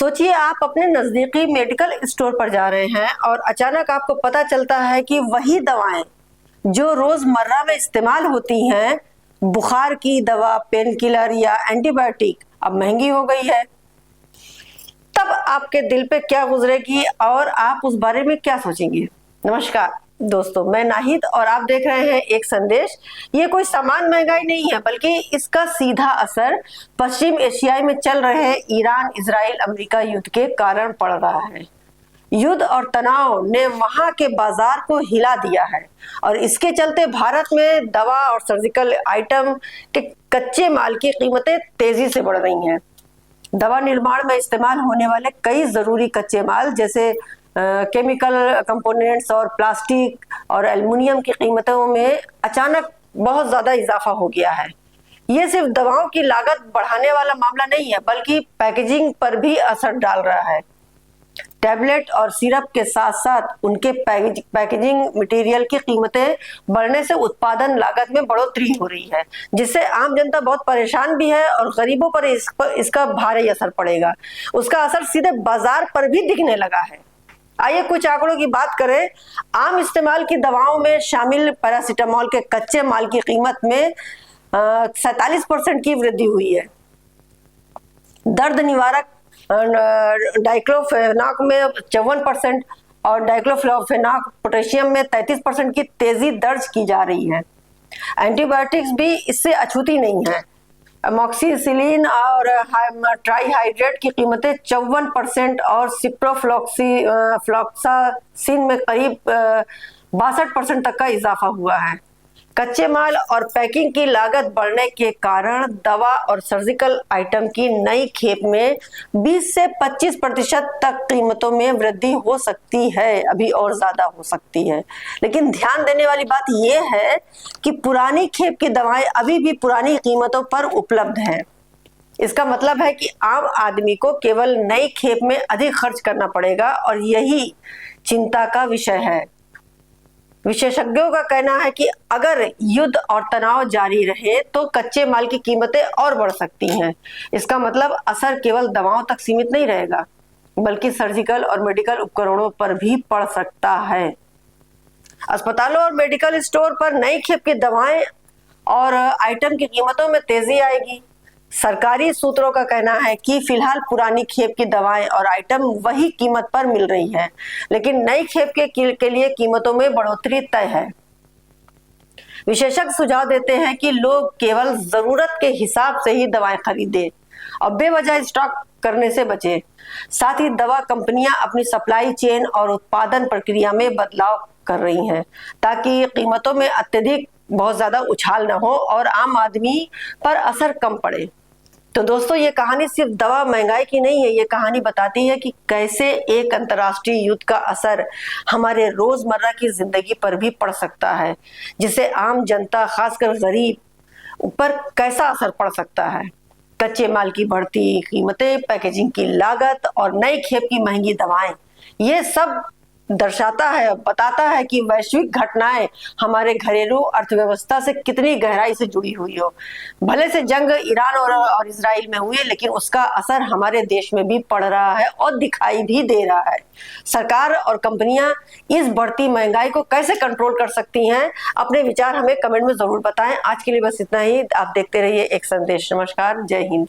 सोचिए आप अपने नजदीकी मेडिकल स्टोर पर जा रहे हैं और अचानक आपको पता चलता है कि वही दवाएं जो रोजमर्रा में इस्तेमाल होती हैं, बुखार की दवा, पेन किलर या एंटीबायोटिक, अब महंगी हो गई है। तब आपके दिल पे क्या गुजरेगी और आप उस बारे में क्या सोचेंगे? नमस्कार दोस्तों, मैं नाहिद और आप देख रहे हैं एक संदेश। ये कोई सामान महंगाई नहीं है, बल्कि इसका सीधा असर पश्चिम एशिया में चल रहे ईरान इजराइल अमेरिका युद्ध के कारण पड़ रहा है। युद्ध और तनाव ने वहां के बाजार को हिला दिया है और इसके चलते भारत में दवा और सर्जिकल आइटम के कच्चे माल की कीमतें तेजी से बढ़ रही हैं। दवा निर्माण में इस्तेमाल होने वाले कई जरूरी कच्चे माल जैसे केमिकल कंपोनेंट्स और प्लास्टिक और एल्युमिनियम की कीमतों में अचानक बहुत ज्यादा इजाफा हो गया है। ये सिर्फ दवाओं की लागत बढ़ाने वाला मामला नहीं है, बल्कि पैकेजिंग पर भी असर डाल रहा है। टैबलेट और सिरप के साथ साथ उनके पैकेजिंग मटेरियल की कीमतें बढ़ने से उत्पादन लागत में बढ़ोतरी हो रही है, जिससे आम जनता बहुत परेशान भी है और गरीबों पर इसका भारी असर पड़ेगा। उसका असर सीधे बाजार पर भी दिखने लगा है। आइए कुछ आंकड़ों की बात करें। आम इस्तेमाल की दवाओं में शामिल पैरासीटामोल के कच्चे माल की कीमत में 47% की वृद्धि हुई है। दर्द निवारक डाइक्लोफेनाक में 54% और डाइक्लोफेनाक पोटेशियम में 33% की तेजी दर्ज की जा रही है। एंटीबायोटिक्स भी इससे अछूती नहीं है। अमोक्सिसिलिन और ट्राईहाइड्रेट की कीमतें 54% और सिप्रोफ्लॉक्सासिन में करीब 62% तक का इजाफा हुआ है। कच्चे माल और पैकिंग की लागत बढ़ने के कारण दवा और सर्जिकल आइटम की नई खेप में 20 से 25% तक कीमतों में वृद्धि हो सकती है, अभी और ज्यादा हो सकती है। लेकिन ध्यान देने वाली बात यह है कि पुरानी खेप की दवाएं अभी भी पुरानी कीमतों पर उपलब्ध हैं। इसका मतलब है कि आम आदमी को केवल नई खेप में अधिक खर्च करना पड़ेगा और यही चिंता का विषय है। विशेषज्ञों का कहना है कि अगर युद्ध और तनाव जारी रहे तो कच्चे माल की कीमतें और बढ़ सकती हैं। इसका मतलब असर केवल दवाओं तक सीमित नहीं रहेगा, बल्कि सर्जिकल और मेडिकल उपकरणों पर भी पड़ सकता है। अस्पतालों और मेडिकल स्टोर पर नई खेप की दवाएं और आइटम की कीमतों में तेजी आएगी। सरकारी सूत्रों का कहना है कि फिलहाल पुरानी खेप की दवाएं और आइटम वही कीमत पर मिल रही है, लेकिन नई खेप के लिए कीमतों में बढ़ोतरी तय है। विशेषज्ञ सुझाव देते हैं कि लोग केवल जरूरत के हिसाब से ही दवाएं खरीदें और बेवजह स्टॉक करने से बचें। साथ ही दवा कंपनियां अपनी सप्लाई चेन और उत्पादन प्रक्रिया में बदलाव कर रही हैं, ताकि कीमतों में अत्यधिक बहुत ज्यादा उछाल न हो और आम आदमी पर असर कम पड़े। तो दोस्तों, ये कहानी सिर्फ दवा महंगाई की नहीं है, ये कहानी बताती है कि कैसे एक अंतर्राष्ट्रीय युद्ध का असर हमारे रोजमर्रा की जिंदगी पर भी पड़ सकता है, जिससे आम जनता खासकर गरीब पर कैसा असर पड़ सकता है। कच्चे माल की बढ़ती कीमतें, पैकेजिंग की लागत और नई खेप की महंगी दवाएं, ये सब दर्शाता है, बताता है कि वैश्विक घटनाएं हमारे घरेलू अर्थव्यवस्था से कितनी गहराई से जुड़ी हुई हो। भले से जंग ईरान और इजराइल में हुई है, लेकिन उसका असर हमारे देश में भी पड़ रहा है और दिखाई भी दे रहा है। सरकार और कंपनियां इस बढ़ती महंगाई को कैसे कंट्रोल कर सकती हैं? अपने विचार हमें कमेंट में जरूर बताएं। आज के लिए बस इतना ही। आप देखते रहिए एक संदेश। नमस्कार, जय हिंद।